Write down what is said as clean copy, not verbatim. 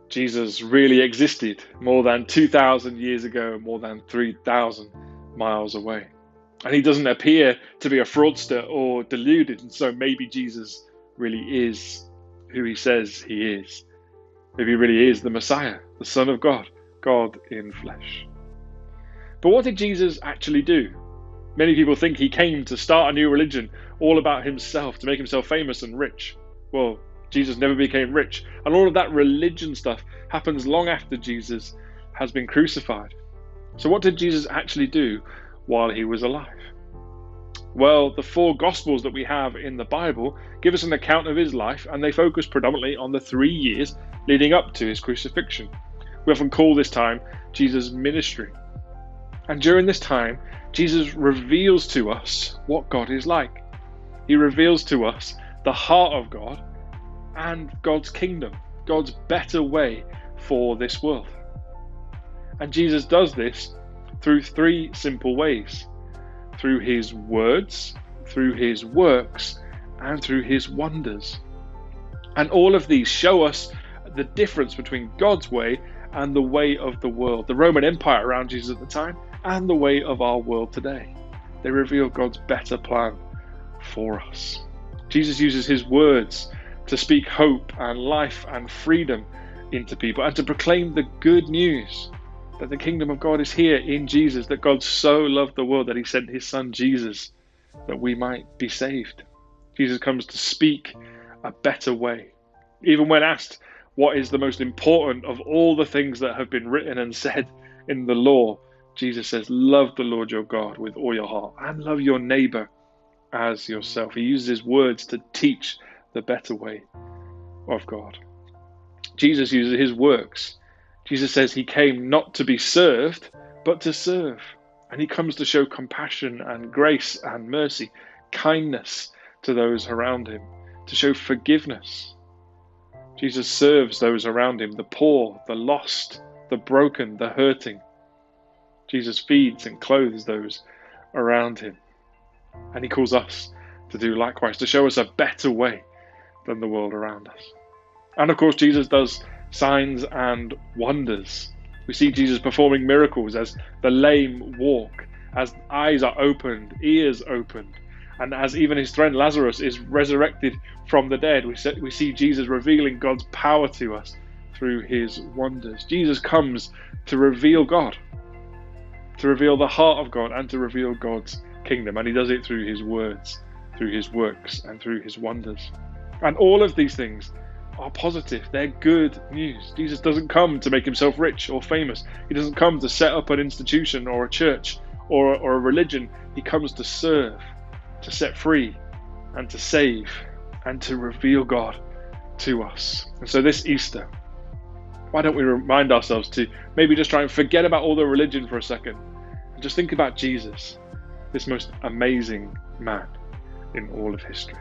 Jesus really existed more than 2,000 years ago, more than 3,000 miles away. And he doesn't appear to be a fraudster or deluded, and so maybe Jesus really is who he says he is. Maybe he really is the Messiah, the Son of God, God in flesh. But what did Jesus actually do? Many people think he came to start a new religion, all about himself, to make himself famous and rich. Well, Jesus never became rich, and all of that religion stuff happens long after Jesus has been crucified. So what did Jesus actually do while he was alive? Well, the 4 Gospels that we have in the Bible give us an account of his life, and they focus predominantly on the 3 years leading up to his crucifixion. We often call this time Jesus' ministry. And during this time, Jesus reveals to us what God is like. He reveals to us the heart of God and God's kingdom, God's better way for this world. And Jesus does this through 3 simple ways: through his words, through his works, and through his wonders. And all of these show us the difference between God's way and the way of the world, the Roman Empire around Jesus at the time, and the way of our world today. They reveal God's better plan for us. Jesus uses his words to speak hope and life and freedom into people, and to proclaim the good news that the kingdom of God is here in Jesus, that God so loved the world that he sent his son Jesus that we might be saved. Jesus comes to speak a better way. Even when asked what is the most important of all the things that have been written and said in the law, Jesus says, love the Lord your God with all your heart and love your neighbor as yourself. He uses his words to teach the better way of God. Jesus uses his works. Jesus says he came not to be served, but to serve. And he comes to show compassion and grace and mercy, kindness to those around him, to show forgiveness. Jesus serves those around him, the poor, the lost, the broken, the hurting. Jesus feeds and clothes those around him. And he calls us to do likewise, to show us a better way than the world around us. And of course, Jesus does signs and wonders. We see Jesus performing miracles as the lame walk, as eyes are opened, ears opened, and as even his friend Lazarus is resurrected from the dead. We see Jesus revealing God's power to us through his wonders. Jesus comes to reveal God, to reveal the heart of God, and to reveal God's kingdom. And he does it through his words, through his works, and through his wonders. And all of these things are positive. They're good news. Jesus doesn't come to make himself rich or famous. He doesn't come to set up an institution or a church or a religion. He comes to serve, to set free, and to save, and to reveal God to us. And so this Easter, why don't we remind ourselves to maybe just try and forget about all the religion for a second and just think about Jesus, this most amazing man in all of history.